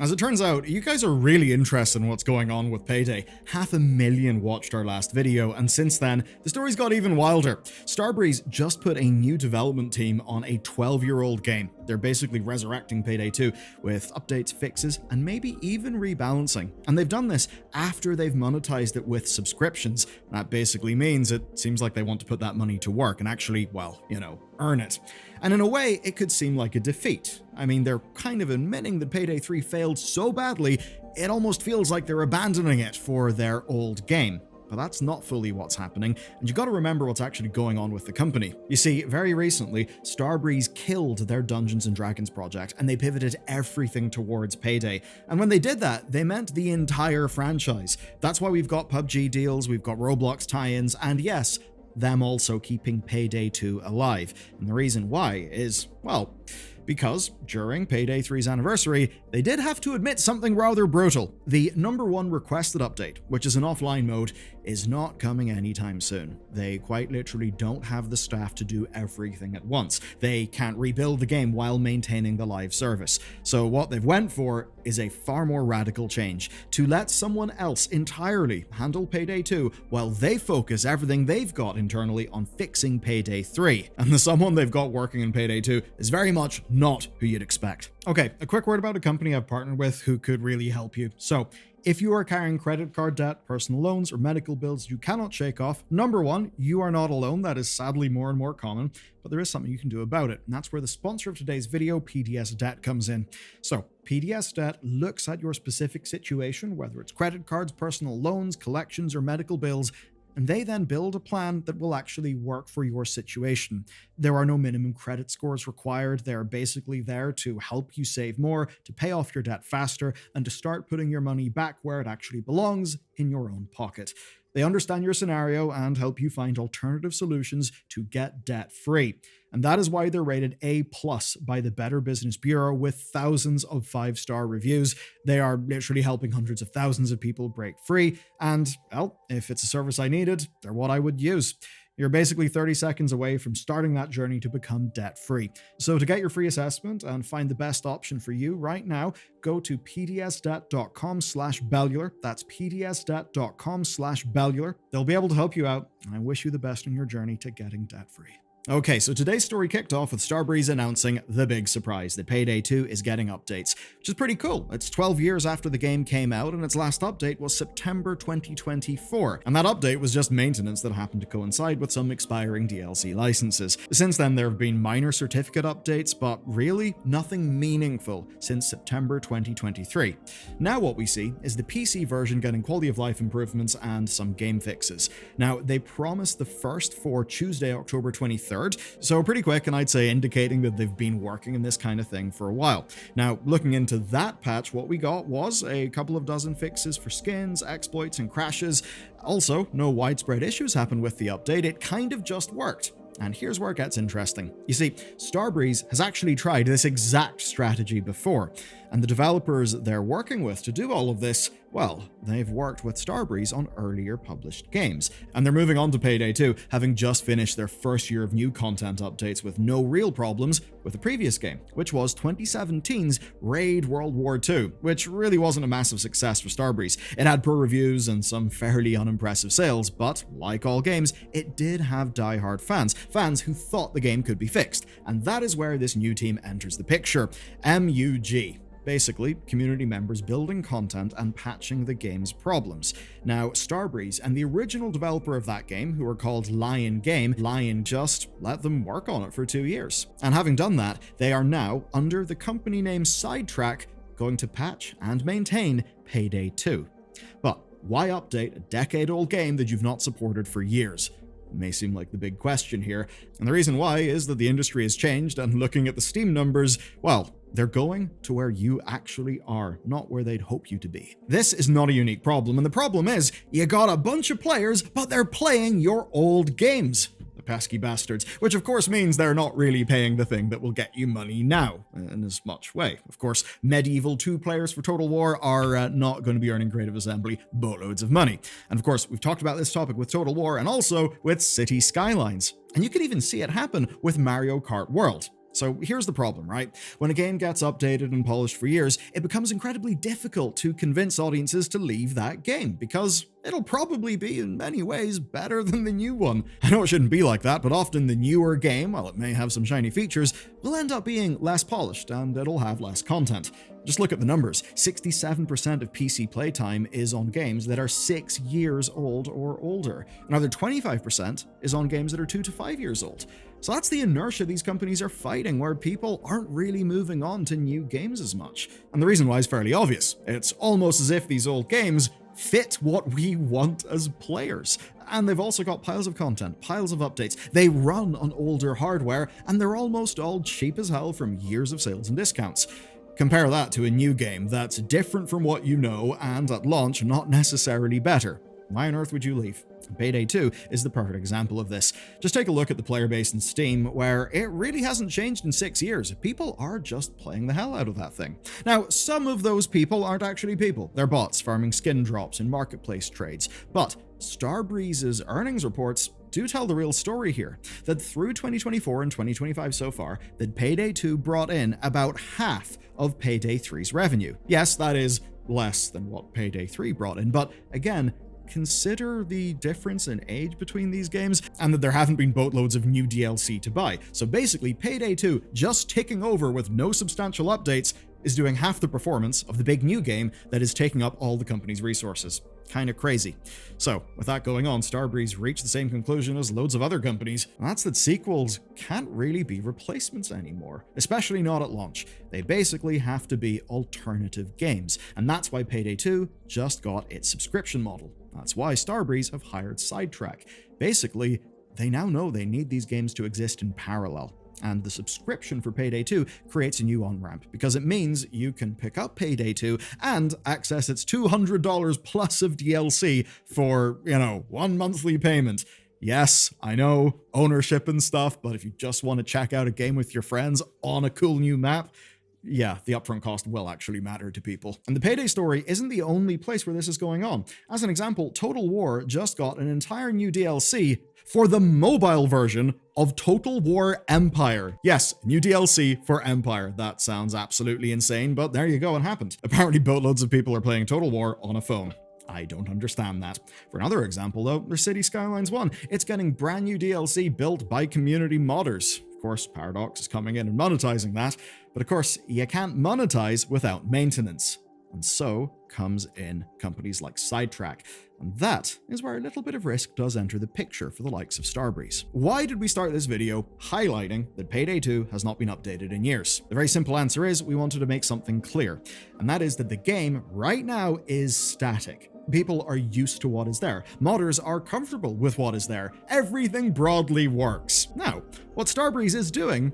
As it turns out, you guys are really interested in what's going on with Payday. 500,000 watched our last video, and since then, the story's got even wilder. Starbreeze just put a new development team on a 12-year-old game. They're basically resurrecting Payday 2 with updates, fixes, and maybe even rebalancing. And they've done this after they've monetized it with subscriptions. That basically means it seems like they want to put that money to work and actually, well, earn it. And in a way, it could seem like a defeat. I mean, they're kind of admitting that Payday 3 failed so badly, it almost feels like they're abandoning it for their old game. But that's not fully what's happening, and you gotta remember what's actually going on with the company. You see, very recently, Starbreeze killed their Dungeons & Dragons project, and they pivoted everything towards Payday. And when they did that, they meant the entire franchise. That's why we've got PUBG deals, we've got Roblox tie-ins, and yes, them also keeping Payday 2 alive. And the reason why is, well, because during Payday 3's anniversary, they did have to admit something rather brutal. The #1 requested update, which is an offline mode, is not coming anytime soon. They quite literally don't have the staff to do everything at once. They can't rebuild the game while maintaining the live service. So what they've went for is a far more radical change, to let someone else entirely handle Payday 2 while they focus everything they've got internally on fixing Payday 3. And the someone they've got working in Payday 2 is very much not who you'd expect. Okay, a quick word about a company I've partnered with who could really help you. So, if you are carrying credit card debt, personal loans, or medical bills you cannot shake off, #1, you are not alone. That is sadly more and more common, but there is something you can do about it. And that's where the sponsor of today's video, PDS Debt, comes in. So, PDS Debt looks at your specific situation, whether it's credit cards, personal loans, collections, or medical bills, and they then build a plan that will actually work for your situation. There are no minimum credit scores required. They're basically there to help you save more, to pay off your debt faster, and to start putting your money back where it actually belongs, in your own pocket. They understand your scenario and help you find alternative solutions to get debt-free. And that is why they're rated A+ by the Better Business Bureau with thousands of 5-star reviews. They are literally helping hundreds of thousands of people break free. And, well, if it's a service I needed, they're what I would use. You're basically 30 seconds away from starting that journey to become debt-free. So to get your free assessment and find the best option for you right now, go to pdsdebt.com/bellular. That's pdsdebt.com/bellular. They'll be able to help you out, and I wish you the best in your journey to getting debt-free. Okay, so today's story kicked off with Starbreeze announcing the big surprise that Payday 2 is getting updates, which is pretty cool. It's 12 years after the game came out, and its last update was September 2024. And that update was just maintenance that happened to coincide with some expiring DLC licenses. Since then, there have been minor certificate updates, but really nothing meaningful since September 2023. Now what we see is the PC version getting quality of life improvements and some game fixes. Now, they promised the first for Tuesday, October 23rd, so pretty quick, and I'd say indicating that they've been working in this kind of thing for a while. Now, looking into that patch, what we got was a couple of dozen fixes for skins, exploits, and crashes. Also, no widespread issues happened with the update, it kind of just worked. And here's where it gets interesting. You see, Starbreeze has actually tried this exact strategy before, and the developers they're working with to do all of this, well, they've worked with Starbreeze on earlier published games. And they're moving on to Payday 2, having just finished their first year of new content updates with no real problems with the previous game, which was 2017's Raid World War II, which really wasn't a massive success for Starbreeze. It had poor reviews and some fairly unimpressive sales, but like all games, it did have die-hard fans who thought the game could be fixed. And that is where this new team enters the picture, MUG. Basically, community members building content and patching the game's problems. Now, Starbreeze and the original developer of that game, who are called Lion just let them work on it for 2 years. And having done that, they are now, under the company name Sidetrack, going to patch and maintain Payday 2. But why update a decade-old game that you've not supported for years? It may seem like the big question here, and the reason why is that the industry has changed, and looking at the Steam numbers, well, they're going to where you actually are, not where they'd hope you to be. This is not a unique problem, and the problem is, you got a bunch of players, but they're playing your old games. The pesky bastards, which of course means they're not really paying the thing that will get you money now, in as much way. Of course, Medieval 2 players for Total War are not going to be earning Creative Assembly boatloads of money. And of course, we've talked about this topic with Total War and also with City Skylines. And you can even see it happen with Mario Kart World. So here's the problem, right? When a game gets updated and polished for years, it becomes incredibly difficult to convince audiences to leave that game, because it'll probably be in many ways better than the new one. I know it shouldn't be like that, but often the newer game, while it may have some shiny features, will end up being less polished and it'll have less content. Just look at the numbers. 67% of PC playtime is on games that are 6 years old or older. Another 25% is on games that are 2 to 5 years old. So that's the inertia these companies are fighting, where people aren't really moving on to new games as much. And the reason why is fairly obvious. It's almost as if these old games fit what we want as players. And they've also got piles of content, piles of updates. They run on older hardware, and they're almost all cheap as hell from years of sales and discounts. Compare that to a new game that's different from what you know, and at launch, not necessarily better. Why on earth would you leave? Payday 2 is the perfect example of this. Just take a look at the player base in Steam, where it really hasn't changed in 6 years. People are just playing the hell out of that thing. Now, some of those people aren't actually people. They're bots farming skin drops in marketplace trades. But Starbreeze's earnings reports do tell the real story here, that through 2024 and 2025 so far, that Payday 2 brought in about half of Payday 3's revenue. Yes, that is less than what Payday 3 brought in, but again, consider the difference in age between these games, and that there haven't been boatloads of new DLC to buy. So basically, Payday 2, just ticking over with no substantial updates, is doing half the performance of the big new game that is taking up all the company's resources. Kinda crazy. So, with that going on, Starbreeze reached the same conclusion as loads of other companies, and that's that sequels can't really be replacements anymore, especially not at launch. They basically have to be alternative games, and that's why Payday 2 just got its subscription model. That's why Starbreeze have hired Sidetrack. Basically, they now know they need these games to exist in parallel. And the subscription for Payday 2 creates a new on-ramp, because it means you can pick up Payday 2 and access its $200 plus of DLC for, one monthly payment. Yes, I know, ownership and stuff, but if you just want to check out a game with your friends on a cool new map, yeah, the upfront cost will actually matter to people. And the Payday story isn't the only place where this is going on. As an example, Total War just got an entire new DLC for the mobile version of Total War Empire. Yes, new DLC for Empire. That sounds absolutely insane, but there you go, it happened. Apparently boatloads of people are playing Total War on a phone. I don't understand that. For another example though, there's City Skylines 1. It's getting brand new DLC built by community modders. Of course, Paradox is coming in and monetizing that, but of course, you can't monetize without maintenance. And so comes in companies like Sidetrack. And that is where a little bit of risk does enter the picture for the likes of Starbreeze. Why did we start this video highlighting that Payday 2 has not been updated in years? The very simple answer is we wanted to make something clear, and that is that the game right now is static. People are used to what is there. Modders are comfortable with what is there. Everything broadly works. Now, what Starbreeze is doing,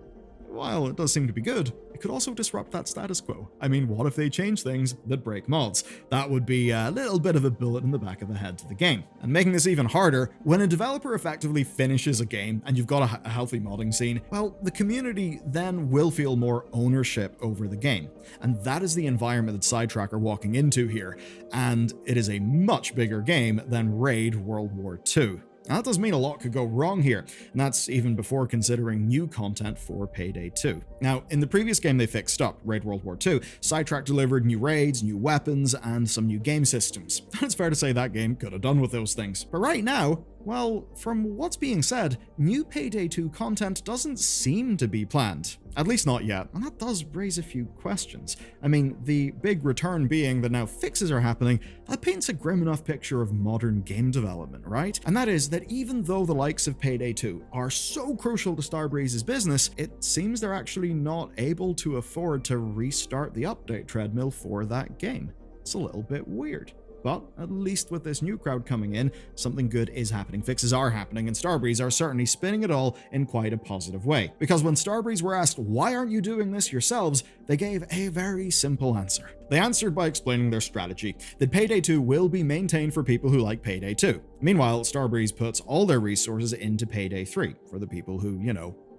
while it does seem to be good, it could also disrupt that status quo. I mean, what if they change things that break mods? That would be a little bit of a bullet in the back of the head to the game. And making this even harder, when a developer effectively finishes a game and you've got a healthy modding scene, well, the community then will feel more ownership over the game. And that is the environment that Sidetrack are walking into here. And it is a much bigger game than Raid World War II. Now, that does mean a lot could go wrong here, and that's even before considering new content for Payday 2. Now, in the previous game they fixed up, Raid World War II, Sidetrack delivered new raids, new weapons, and some new game systems. It's fair to say that game could have done with those things. But right now, well, from what's being said, new Payday 2 content doesn't seem to be planned. At least not yet, and that does raise a few questions. I mean, the big return being that now fixes are happening, that paints a grim enough picture of modern game development, right? And that is that even though the likes of Payday 2 are so crucial to Starbreeze's business, it seems they're actually not able to afford to restart the update treadmill for that game. It's a little bit weird. But at least with this new crowd coming in, something good is happening. Fixes are happening, and Starbreeze are certainly spinning it all in quite a positive way. Because when Starbreeze were asked, why aren't you doing this yourselves, they gave a very simple answer. They answered by explaining their strategy, that Payday 2 will be maintained for people who like Payday 2. Meanwhile, Starbreeze puts all their resources into Payday 3, for the people who,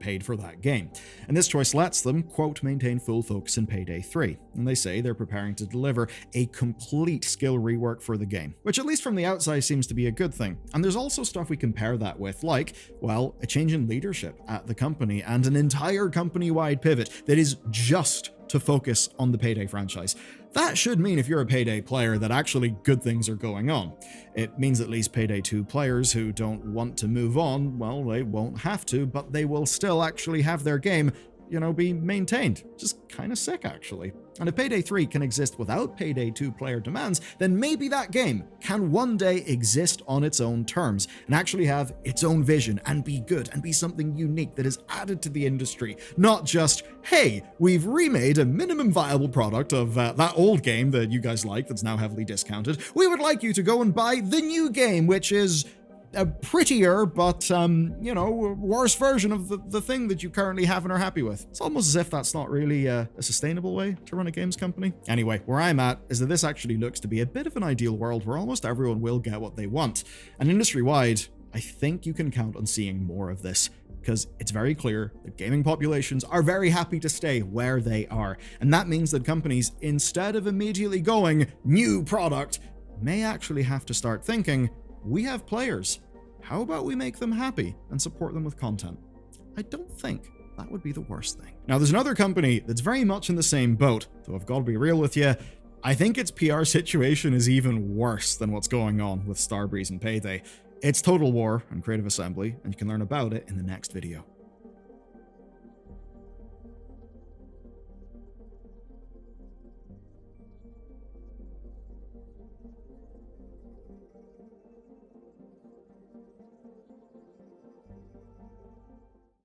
paid for that game. And this choice lets them, quote, maintain full focus in Payday 3. And they say they're preparing to deliver a complete skill rework for the game, which at least from the outside seems to be a good thing. And there's also stuff we compare that with, like, well, a change in leadership at the company and an entire company-wide pivot that is just to focus on the Payday franchise. That should mean, if you're a Payday player, that actually good things are going on. It means at least Payday 2 players who don't want to move on, well, they won't have to, but they will still actually have their game, you know, be maintained. Just kind of sick, actually. And if Payday 3 can exist without Payday 2 player demands, then maybe that game can one day exist on its own terms and actually have its own vision and be good and be something unique that is added to the industry. Not just, hey, we've remade a minimum viable product of that old game that you guys like that's now heavily discounted. We would like you to go and buy the new game, which is a prettier but, you know, worse version of the thing that you currently have and are happy with. It's almost as if that's not really a sustainable way to run a games company. Anyway, where I'm at is that this actually looks to be a bit of an ideal world where almost everyone will get what they want. And industry-wide, I think you can count on seeing more of this, because it's very clear that gaming populations are very happy to stay where they are. And that means that companies, instead of immediately going, new product, may actually have to start thinking, we have players. How about we make them happy and support them with content? I don't think that would be the worst thing. Now, there's another company that's very much in the same boat, though I've got to be real with you, I think its PR situation is even worse than what's going on with Starbreeze and Payday. It's Total War and Creative Assembly, and you can learn about it in the next video.